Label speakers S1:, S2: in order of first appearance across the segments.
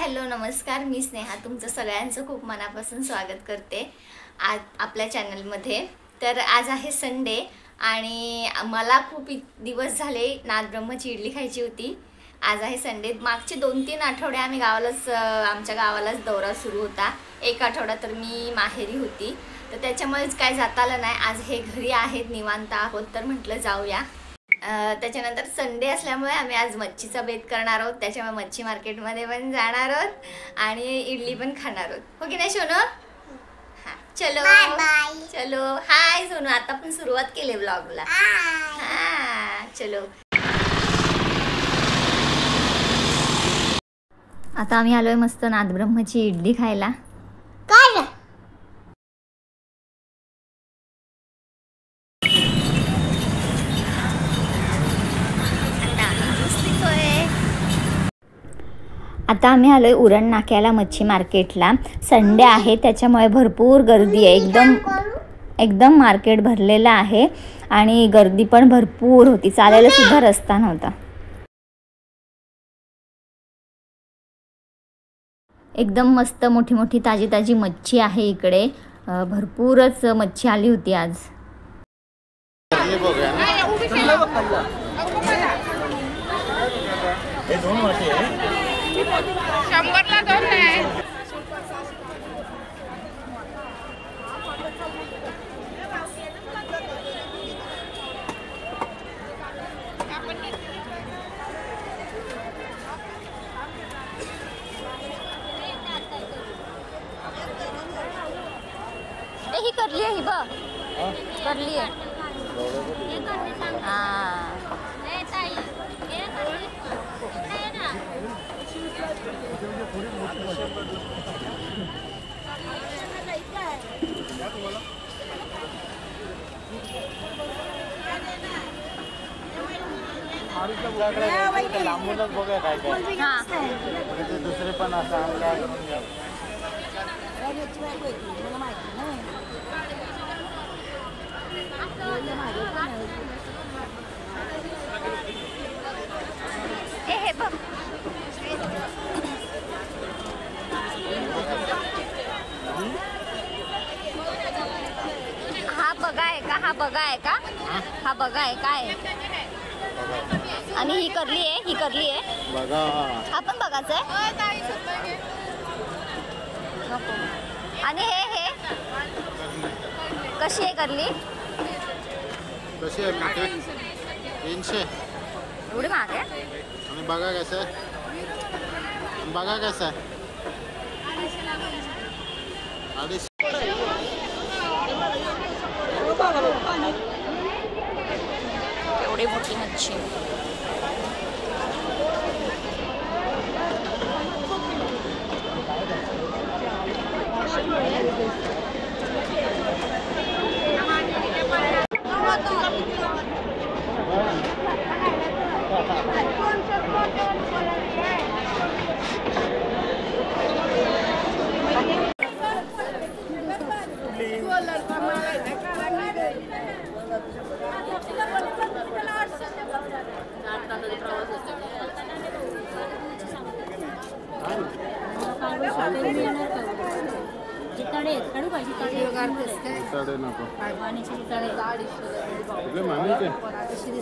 S1: Hello नमस्कार, मी स्नेहा तुमचं सगळ्यांचं खूप मनापासून स्वागत करते आज आपल्या चॅनलमध्ये। तर आज आहे संडे आणि मला खूप दिवस झाले नादब्रह्मची इडली खायची होती। आज आहे संडे। मागचे 2-3 आठवडे आम्ही आमच्या गावालाच दौरा सुरू होता। एक आठवडा तर मी माहेरी होती, तर त्याच्यामुळेच काय जाता आलं नाही। आज हे घरी आहेत, निवांत आहोत, तर म्हटलं जाऊया। त्याच्यानंतर संडे असल्यामुळे आम्ही आज मच्छीचा बेत करणार आहोत, त्याच्यामुळे मच्छी मार्केटमध्ये पण जाणार आहोत आणि इडली पण खाणार आहोत। हो की नाही सोनू? हां चलो बाय। चलो हाय सोनू, आता पण सुरुवात केली व्लॉगला। हां चलो। आता आम्ही आलोय मस्त नादब्रह्मची इडली खायला। काय आता आम्ही आलोय उरण नाक्याला मच्छी मार्केटला। संडे आहे त्याच्यामुळे भरपूर गर्दी आहे, एकदम मार्केट भरलेलं आहे आणि गर्दी पण भरपूर होती, चालायला सुद्धा रस्ता नव्हता। एकदम मस्त मोठी मोठी ताजी ताजी मच्छी आहे इकडे, भरपूरच मच्छी आली होती आज।
S2: शंभरला 2 आहे।
S1: ही करली आहे, ही बघ करली आहे।
S3: लांबूनच बघा काय काय दुसरे पण असं आणलं करून घ्या।
S1: हे बघ हा बघा आहे का? हा बघा आहे का? हा बघा आहे काय? आणि ही करली आहे, ही करली आहे
S3: बघा।
S1: हा पण बघायचं आहे। आणि हे कशी आहे करली?
S3: कशी आहे? 300
S1: एवढी महाग आहे?
S3: आणि बघा कसं आहे, बघा कसं आहे 250।
S1: एवढी मोठी मच्छी।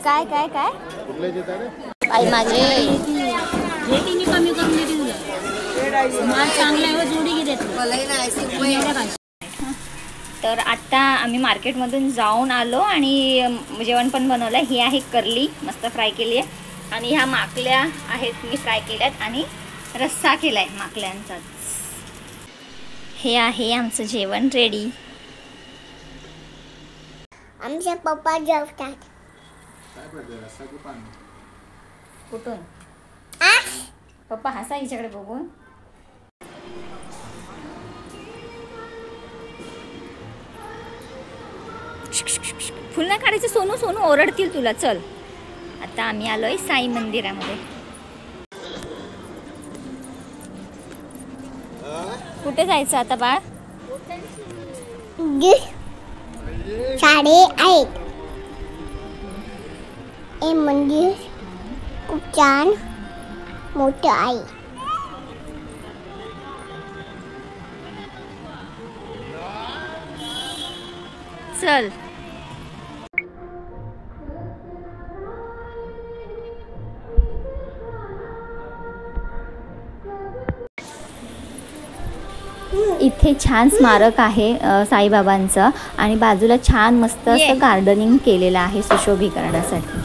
S1: काय काय काय
S3: कुठले जिताडे
S1: आई माझे
S4: कमी करून देते तुला माल चांगला आहे, जोडी घेते।
S1: तर आता आम्ही मार्केटमधून जाऊन आलो आणि जेवण पण बनवलं। ही आहे करली, मस्त फ्राय केली आहे आणि ह्या माकल्या आहेत, मी फ्राय केल्यात आणि रस्सा केलाय माकल्यांचाच। हे आहे आमचं जेवण रेडी।
S5: आमचे पप्पा जेवतात।
S1: कुठून पप्पा हसा हिच्याकडे बघून? फुल नाही काढायचं सोनू, सोनू ओरडतील तुला। चल आता आम्ही आलोय साई मंदिरामध्ये। कुठे जायचं आता बाळ?
S5: साडे आहेत। हे मंदिर खूप छान मोठं आहे।
S1: चल. इथे छान स्मारक आहे साईबाबांचं आणि बाजूला छान मस्त असं गार्डनिंग केलेलं आहे सुशोभीकरणासाठी.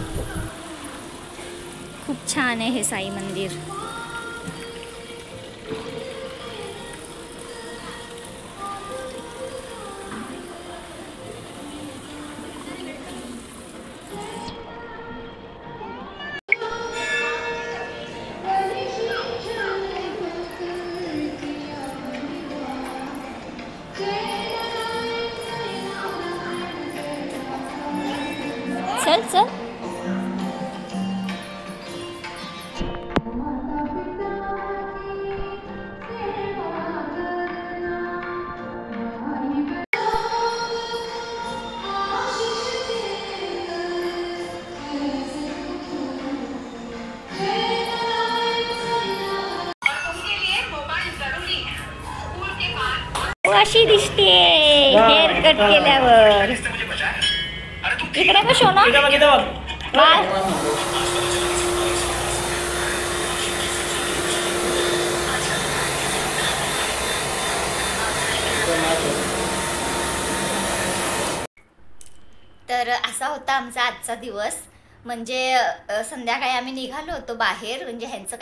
S1: खूप छान आहे हे साई मंदिर. चल चल. अशी दिसते हेअर कट केल्यावर. इकडे बघ सोना. काय तर असा होता आमचा आजचा दिवस. म्हणजे संध्याकाळी आम्ही निघालो होतो बाहेर, म्हणजे ह्यांचं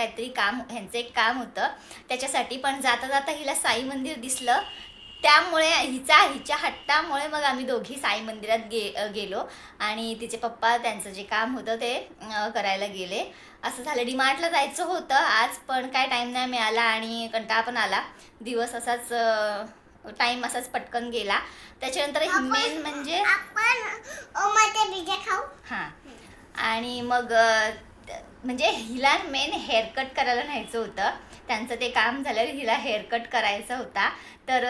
S1: एक काम होतं त्याच्यासाठी. पण जाता जाता हिला साई मंदिर दिसलं, त्यामुळे हिच्या हट्टामुळे मग आम्ही दोघी साई मंदिरात गेलो आणि तिचे पप्पा त्यांचं जे काम होतं ते करायला गेले. असं झालं. डीमार्टला जायचं होतं आज, पण काय टाईम नाही मिळाला आणि कंटाळा पण आला. दिवस असाच टाईम असाच पटकन गेला. त्याच्यानंतर मेन म्हणजे हां, आणि मग म्हणजे हिला मेन हेअरकट करायला न्यायचं होतं. त्यांचं ते काम झाल्यावर हिला हेअरकट करायचा होता. तर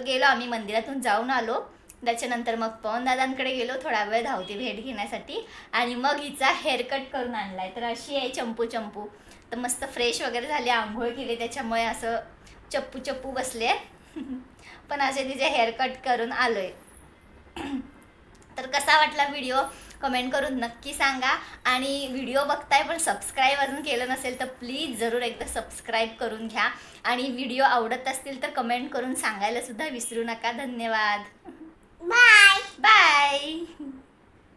S1: गेलो आम्ही, मंदिरातून जाऊन आलो. त्याच्यानंतर मग पवनदादांकडे गेलो थोडा वेळ धावती भेट घेण्यासाठी आणि मग हिचा हेअरकट करून आणलाय. तर अशी आहे चंपू. तर मस्त फ्रेश वगैरे झाली, आंघोळ केली, त्याच्यामुळे असं चप्पू बसले. पण असे तिचे हेअरकट करून आलोय. तर कसा वाटला व्हिडिओ कमेंट करून नक्की सांगा. आणि व्हिडिओ बघताय पण सबस्क्राईब अजून केलं नसेल तर प्लीज जरूर एकदा सबस्क्राईब करून घ्या. आणि व्हिडिओ आवडत असतील तर कमेंट करून सांगायला सुद्धा विसरू नका. धन्यवाद.
S5: Bye
S1: bye.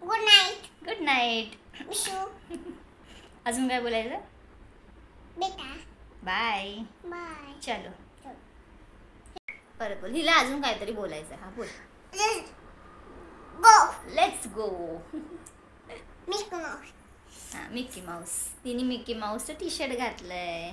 S5: Good night.
S1: Good night. अजून काय बोलायचं
S5: बेटा?
S1: बाय.
S5: बाय.
S1: चलो परत बोल. हिला अजून काहीतरी बोलायचं. हा बोल. Let's go.
S5: Mickey Mouse.
S1: हा, मिकी माऊस. तिने मिकी माऊसचं टी शर्ट घातलंय.